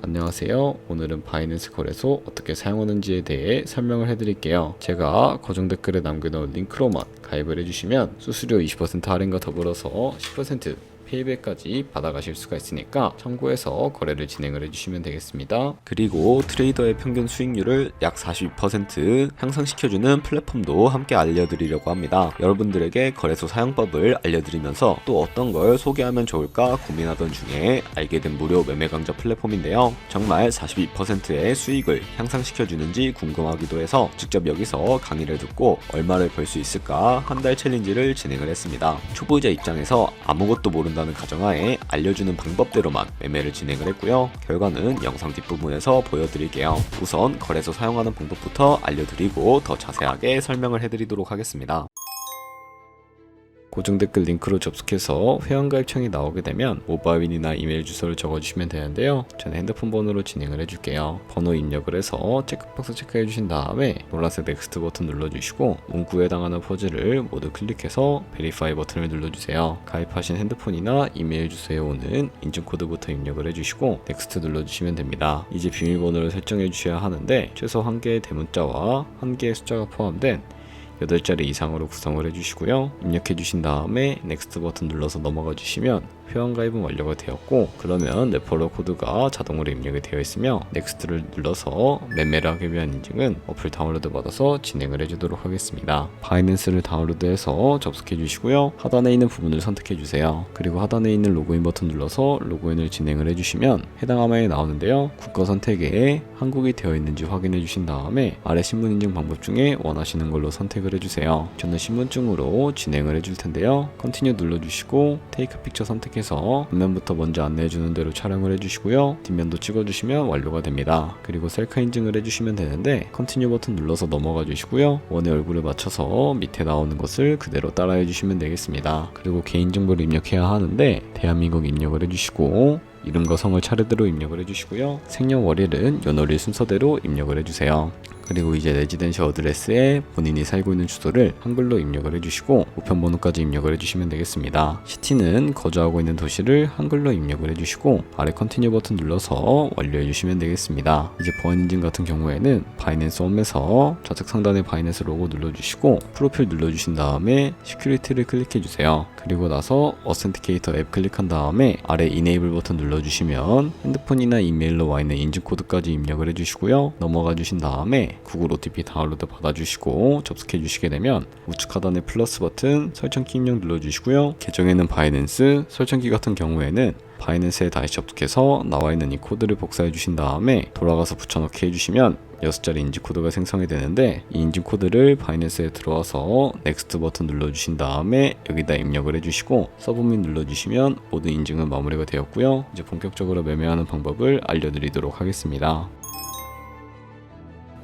안녕하세요. 오늘은 바이낸스 거래소 어떻게 사용하는지에 대해 설명을 해드릴게요. 제가 고정 댓글에 남겨놓은 링크로만 가입을 해주시면 수수료 20% 할인과 더불어서 10% 페이백까지 받아가실 수가 있으니까 참고해서 거래를 진행을 해주시면 되겠습니다. 그리고 트레이더의 평균 수익률을 약 42% 향상시켜주는 플랫폼도 함께 알려드리려고 합니다. 여러분들에게 거래소 사용법을 알려드리면서 또 어떤 걸 소개하면 좋을까 고민하던 중에 알게 된 무료 매매 강좌 플랫폼인데요. 정말 42%의 수익을 향상시켜주는지 궁금하기도 해서 직접 여기서 강의를 듣고 얼마를 벌 수 있을까 한 달 챌린지를 진행을 했습니다. 초보자 입장에서 아무것도 모른다는 가정하에 알려주는 방법대로만 매매를 진행을 했고요. 결과는 영상 뒷부분에서 보여드릴게요. 우선 거래소 사용하는 방법부터 알려드리고 더 자세하게 설명을 해드리도록 하겠습니다. 고정 댓글 링크로 접속해서 회원가입창이 나오게 되면 모바일이나 이메일 주소를 적어주시면 되는데요. 저는 핸드폰 번호로 진행을 해줄게요. 번호 입력을 해서 체크박스 체크해 주신 다음에 노란색 넥스트 버튼 눌러주시고 문구에 해당하는 퍼즐을 모두 클릭해서 베리파이 버튼을 눌러주세요. 가입하신 핸드폰이나 이메일 주소에 오는 인증코드부터 입력을 해주시고 넥스트 눌러주시면 됩니다. 이제 비밀번호를 설정해 주셔야 하는데 최소 1개의 대문자와 1개의 숫자가 포함된 8자리 이상으로 구성을 해주시고요. 입력해 주신 다음에 넥스트 버튼 눌러서 넘어가 주시면 회원가입은 완료가 되었고, 그러면 레퍼럴 코드가 자동으로 입력이 되어 있으며 넥스트를 눌러서 매매를 하기 위한 인증은 어플 다운로드 받아서 진행을 해주도록 하겠습니다. 바이낸스를 다운로드해서 접속해 주시고요. 하단에 있는 부분을 선택해 주세요. 그리고 하단에 있는 로그인 버튼 눌러서 로그인을 진행을 해주시면 해당 화면이 나오는데요. 국가 선택에 한국이 되어 있는지 확인해 주신 다음에 아래 신분 인증 방법 중에 원하시는 걸로 선택을 해주세요. 저는 신분증으로 진행을 해줄 텐데요. 컨티뉴 눌러주시고 테이크 픽처 선택해서 앞면부터 먼저 안내해주는 대로 촬영을 해주시고요. 뒷면도 찍어주시면 완료가 됩니다. 그리고 셀카 인증을 해주시면 되는데 컨티뉴 버튼 눌러서 넘어가 주시고요. 원의 얼굴을 맞춰서 밑에 나오는 것을 그대로 따라해 주시면 되겠습니다. 그리고 개인정보를 입력해야 하는데 대한민국 입력을 해주시고 이름과 성을 차례대로 입력을 해주시고요. 생년월일은 연월일 순서대로 입력을 해주세요. 그리고 이제 레지던셜 어드레스에 본인이 살고 있는 주소를 한글로 입력을 해주시고 우편번호까지 입력을 해주시면 되겠습니다. 시티는 거주하고 있는 도시를 한글로 입력을 해주시고 아래 컨티뉴 버튼 눌러서 완료해 주시면 되겠습니다. 이제 보안 인증 같은 경우에는 바이낸스 홈에서 좌측 상단에 바이낸스 로고 눌러주시고 프로필 눌러주신 다음에 시큐리티를 클릭해 주세요. 그리고 나서 어센티케이터 앱 클릭한 다음에 아래 이네이블 버튼 눌러주시면 핸드폰이나 이메일로 와 있는 인증 코드까지 입력을 해주시고요. 넘어가 주신 다음에 구글 OTP 다운로드 받아주시고 접속해 주시게 되면 우측 하단의 플러스 버튼 설정키 입력 눌러주시고요. 계정에는 바이낸스, 설정키 같은 경우에는 바이낸스에 다시 접속해서 나와 있는 이 코드를 복사해 주신 다음에 돌아가서 붙여넣기 해주시면 6자리 인증 코드가 생성이 되는데 이 인증 코드를 바이낸스에 들어와서 넥스트 버튼 눌러주신 다음에 여기다 입력을 해주시고 서브밋 눌러주시면 모든 인증은 마무리가 되었고요. 이제 본격적으로 매매하는 방법을 알려드리도록 하겠습니다.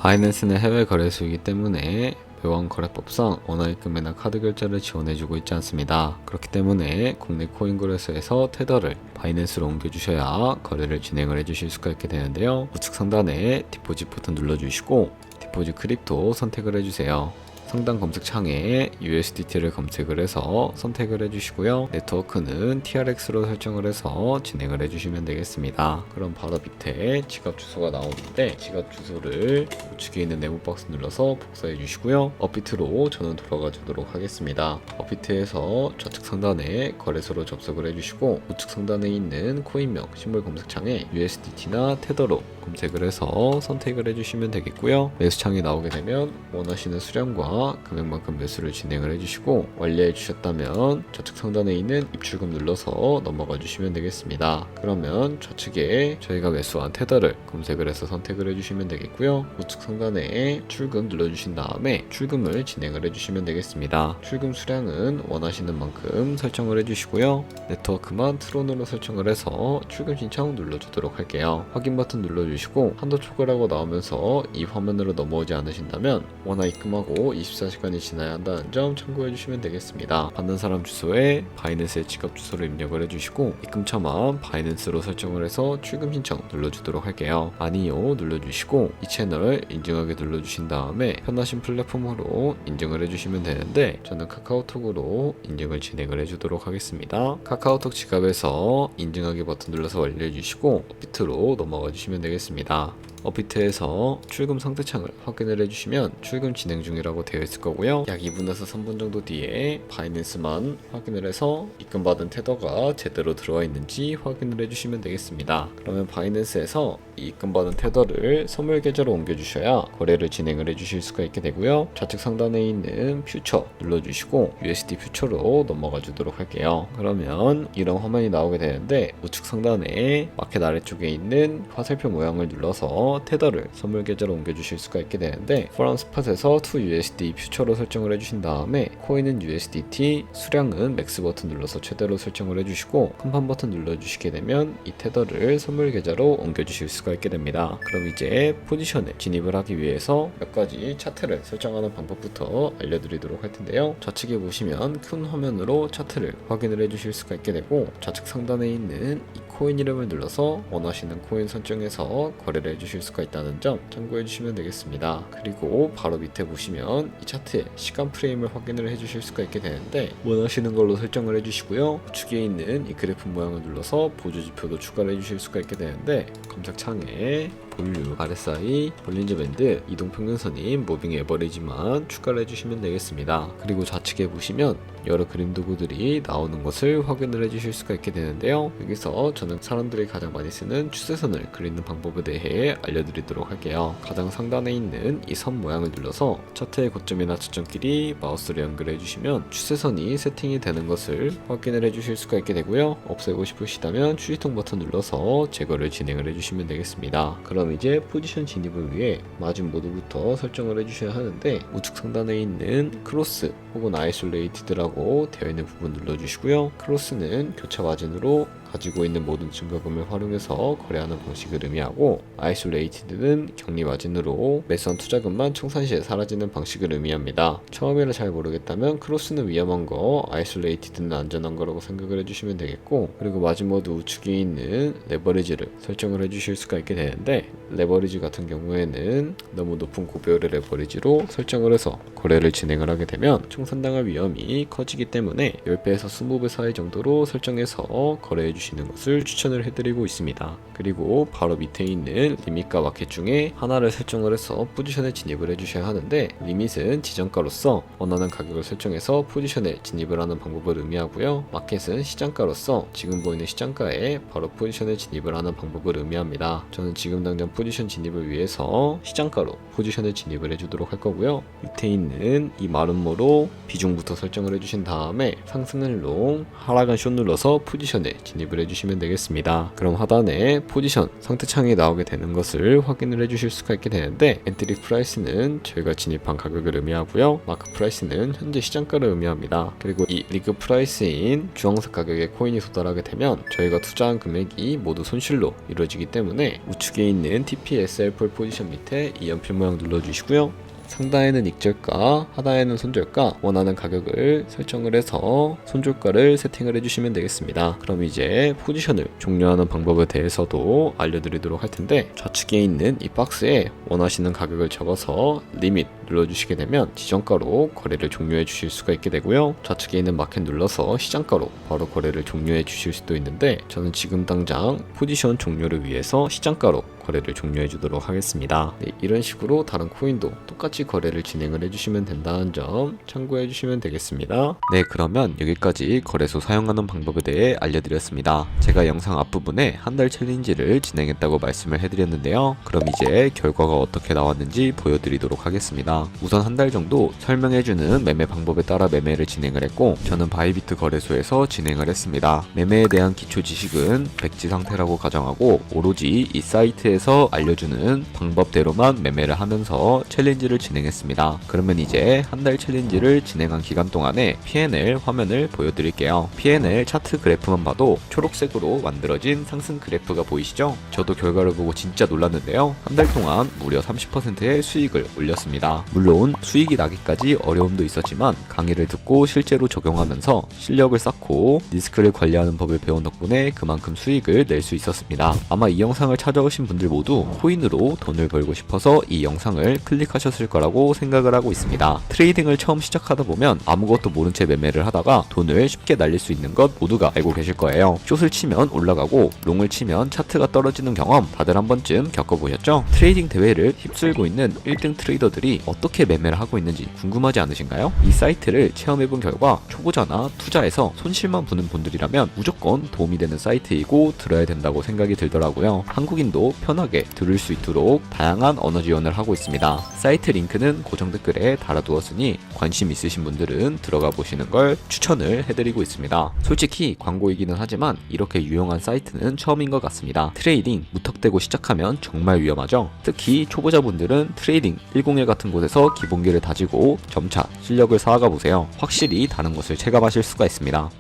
바이낸스는 해외 거래소이기 때문에 외환 거래법상 원화입금이나 카드 결제를 지원해주고 있지 않습니다. 그렇기 때문에 국내 코인 거래소에서 테더를 바이낸스로 옮겨주셔야 거래를 진행을 해주실 수가 있게 되는데요. 우측 상단에 디포짓 버튼 눌러주시고 디포짓 크립토 선택을 해주세요. 상단 검색창에 USDT를 검색을 해서 선택을 해주시고요. 네트워크는 TRX로 설정을 해서 진행을 해주시면 되겠습니다. 그럼 바로 밑에 지갑 주소가 나오는데 지갑 주소를 우측에 있는 네모 박스 눌러서 복사해 주시고요. 업비트로 저는 돌아가 주도록 하겠습니다. 업비트에서 좌측 상단에 거래소로 접속을 해주시고 우측 상단에 있는 코인명 심볼 검색창에 USDT나 테더로 검색을 해서 선택을 해주시면 되겠고요. 매수창이 나오게 되면 원하시는 수량과 금액만큼 매수를 진행을 해주시고 완료해 주셨다면 좌측 상단에 있는 입출금 눌러서 넘어가 주시면 되겠습니다. 그러면 좌측에 저희가 매수한 테더를 검색을 해서 선택을 해주시면 되겠고요. 우측 상단에 출금 눌러주신 다음에 출금을 진행을 해주시면 되겠습니다. 출금 수량은 원하시는 만큼 설정을 해주시고요. 네트워크만 트론으로 설정을 해서 출금 신청 눌러주도록 할게요. 확인 버튼 눌러주시고 한도 초과라고 나오면서 이 화면으로 넘어오지 않으신다면 원화 입금하고 24시간이 지나야 한다는 점 참고해 주시면 되겠습니다. 받는 사람 주소에 바이낸스의 지갑 주소를 입력을 해주시고 입금처만 바이낸스로 설정을 해서 출금 신청 눌러주도록 할게요. 아니요 눌러주시고 이 채널을 인증하게 눌러주신 다음에 편하신 플랫폼으로 인증을 해주시면 되는데 저는 카카오톡으로 인증을 진행을 해주도록 하겠습니다. 카카오톡 지갑에서 인증하기 버튼 눌러서 완료해주시고 업비트로 넘어가 주시면 되겠습니다. 업비트에서 출금 상태창을 확인을 해주시면 출금 진행 중이라고 되어 있을 거고요. 약 2분에서 3분 정도 뒤에 바이낸스만 확인을 해서 입금받은 테더가 제대로 들어와 있는지 확인을 해주시면 되겠습니다. 그러면 바이낸스에서 이 입금받은 테더를 선물 계좌로 옮겨주셔야 거래를 진행을 해주실 수가 있게 되고요. 좌측 상단에 있는 퓨처 눌러주시고 USD 퓨처로 넘어가 주도록 할게요. 그러면 이런 화면이 나오게 되는데 우측 상단에 마켓 아래쪽에 있는 화살표 모양을 눌러서 테더를 선물 계좌로 옮겨주실 수가 있게 되는데 from spot에서 to USD 퓨처로 설정을 해주신 다음에 코인은 USDT, 수량은 맥스 버튼 눌러서 최대로 설정을 해주시고 컴판 버튼 눌러주시게 되면 이 테더를 선물 계좌로 옮겨주실 수가 있게 됩니다. 그럼 이제 포지션에 진입을 하기 위해서 몇 가지 차트를 설정하는 방법부터 알려드리도록 할 텐데요. 좌측에 보시면 큰 화면으로 차트를 확인을 해주실 수가 있게 되고 좌측 상단에 있는 이 코인 이름을 눌러서 원하시는 코인 선정해서 거래를 해주실 수가 있다는 점 참고해 주시면 되겠습니다. 그리고 바로 밑에 보시면 이 차트의 시간 프레임을 확인을 해주실 수가 있게 되는데 원하시는 걸로 설정을 해주시고요. 우측에 있는 이 그래프 모양을 눌러서 보조 지표도 추가를 해주실 수가 있게 되는데 검색창에 볼륨, RSI, 볼린저 밴드, 이동평균선인 무빙 에버리지만 추가를 해주시면 되겠습니다. 그리고 좌측에 보시면 여러 그림 도구들이 나오는 것을 확인을 해주실 수가 있게 되는데요. 여기서 저는 사람들이 가장 많이 쓰는 추세선을 그리는 방법에 대해 알려드리도록 할게요. 가장 상단에 있는 이 선 모양을 눌러서 차트의 고점이나 저점끼리 마우스를 연결해 주시면 추세선이 세팅이 되는 것을 확인을 해주실 수가 있게 되고요. 없애고 싶으시다면 휴지통 버튼 눌러서 제거를 진행을 해주시면 되겠습니다. 그럼 이제 포지션 진입을 위해 마진 모드부터 설정을 해주셔야 하는데 우측 상단에 있는 크로스 혹은 아이솔레이티드라고 되어 있는 부분 눌러주시고요. 크로스는 교차 마진으로 가지고 있는 모든 증가금을 활용해서 거래하는 방식을 의미하고 아이솔레이티드는 격리 마진으로 매수한 투자금만 청산 시에 사라지는 방식을 의미합니다. 처음이라 잘 모르겠다면 크로스는 위험한 거, 아이솔레이티드는 안전한 거라고 생각을 해주시면 되겠고 그리고 마진 모드 우측에 있는 레버리지를 설정을 해주실 수가 있게 되는데 레버리지 같은 경우에는 너무 높은 고배율의 레버리지로 설정을 해서 거래를 진행을 하게 되면 총산당할 위험이 커지기 때문에 10배에서 20배 사이 정도로 설정해서 거래해 주시는 것을 추천을 해드리고 있습니다. 그리고 바로 밑에 있는 리밋과 마켓 중에 하나를 설정을 해서 포지션에 진입을 해주셔야 하는데 리밋은 지정가로서 원하는 가격을 설정해서 포지션에 진입을 하는 방법을 의미하고요. 마켓은 시장가로서 지금 보이는 시장가에 바로 포지션에 진입을 하는 방법을 의미합니다. 저는 지금 당장 포지션 진입을 위해서 시장가로 포지션에 진입을 해주도록 할 거고요. 밑에 있는 이 마름모로 비중부터 설정을 해주신 다음에 상승은 롱, 하락은 숏 눌러서 포지션에 진입을 해주시면 되겠습니다. 그럼 하단에 포지션 상태창이 나오게 되는 것을 확인을 해주실 수가 있게 되는데 엔트리 프라이스는 저희가 진입한 가격을 의미하고요. 마크 프라이스는 현재 시장가를 의미합니다. 그리고 이 리그 프라이스인 주황색 가격의 코인이 도달하게 되면 저희가 투자한 금액이 모두 손실로 이루어지기 때문에 우측에 있는 TPSL4 포지션 밑에 이 연필 모양 눌러주시고요. 상단에는 익절가, 하단에는 손절가 원하는 가격을 설정을 해서 손절가를 세팅을 해주시면 되겠습니다. 그럼 이제 포지션을 종료하는 방법에 대해서도 알려드리도록 할 텐데 좌측에 있는 이 박스에 원하시는 가격을 적어서 리밋 눌러주시게 되면 지정가로 거래를 종료해 주실 수가 있게 되고요. 좌측에 있는 마켓 눌러서 시장가로 바로 거래를 종료해 주실 수도 있는데 저는 지금 당장 포지션 종료를 위해서 시장가로 거래를 종료해 주도록 하겠습니다. 네, 이런 식으로 다른 코인도 똑같이 거래를 진행을 해주시면 된다는 점 참고해 주시면 되겠습니다. 네, 그러면 여기까지 거래소 사용하는 방법에 대해 알려드렸습니다. 제가 영상 앞부분에 한 달 챌린지를 진행했다고 말씀을 해드렸는데요. 그럼 이제 결과가 어떻게 나왔는지 보여드리도록 하겠습니다. 우선 한 달 정도 설명해주는 매매 방법에 따라 매매를 진행을 했고 저는 바이비트 거래소에서 진행을 했습니다. 매매에 대한 기초 지식은 백지 상태라고 가정하고 오로지 이 사이트에서 알려주는 방법대로만 매매를 하면서 챌린지를 진행했습니다. 그러면 이제 한 달 챌린지를 진행한 기간 동안에 P&L 화면을 보여드릴게요. P&L 차트 그래프만 봐도 초록색으로 만들어진 상승 그래프가 보이시죠? 저도 결과를 보고 진짜 놀랐는데요. 한 달 동안 무려 30%의 수익을 올렸습니다. 있습니다. 물론 수익이 나기까지 어려움도 있었지만 강의를 듣고 실제로 적용하면서 실력을 쌓고 리스크를 관리하는 법을 배운 덕분에 그만큼 수익을 낼 수 있었습니다. 아마 이 영상을 찾아오신 분들 모두 코인으로 돈을 벌고 싶어서 이 영상을 클릭하셨을 거라고 생각을 하고 있습니다. 트레이딩을 처음 시작하다 보면 아무것도 모른 채 매매를 하다가 돈을 쉽게 날릴 수 있는 것 모두가 알고 계실 거예요. 숏을 치면 올라가고 롱을 치면 차트가 떨어지는 경험 다들 한 번쯤 겪어보셨죠? 트레이딩 대회를 휩쓸고 있는 1등 트레이더들이 어떻게 매매를 하고 있는지 궁금하지 않으신가요? 이 사이트를 체험해본 결과 초보자나 투자해서 손실만 보는 분들이라면 무조건 도움이 되는 사이트이고 들어야 된다고 생각이 들더라고요. 한국인도 편하게 들을 수 있도록 다양한 언어 지원을 하고 있습니다. 사이트 링크는 고정 댓글에 달아두었으니 관심 있으신 분들은 들어가 보시는 걸 추천을 해드리고 있습니다. 솔직히 광고이기는 하지만 이렇게 유용한 사이트는 처음인 것 같습니다. 트레이딩 무턱대고 시작하면 정말 위험하죠. 특히 초보자분들은 트레이딩 101 같은 곳에서 기본기를 다지고 점차 실력을 쌓아가 보세요. 확실히 다른 것을 체감하실 수가 있습니다.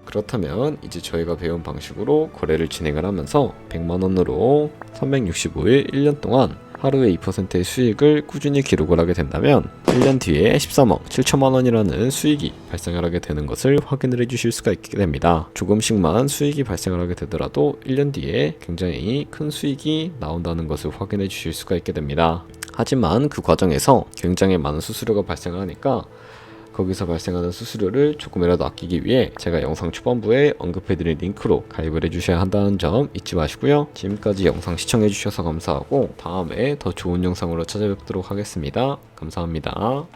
그렇다면 이제 저희가 배운 방식으로 거래를 진행을 하면서 100만원으로 365일 1년 동안 하루에 2%의 수익을 꾸준히 기록을 하게 된다면 1년 뒤에 13억 7천만원이라는 수익이 발생을 하게 되는 것을 확인을 해주실 수가 있게 됩니다. 조금씩만 수익이 발생을 하게 되더라도 1년 뒤에 굉장히 큰 수익이 나온다는 것을 확인해 주실 수가 있게 됩니다. 하지만 그 과정에서 굉장히 많은 수수료가 발생을 하니까 거기서 발생하는 수수료를 조금이라도 아끼기 위해 제가 영상 초반부에 언급해드린 링크로 가입을 해주셔야 한다는 점 잊지 마시고요. 지금까지 영상 시청해주셔서 감사하고 다음에 더 좋은 영상으로 찾아뵙도록 하겠습니다. 감사합니다.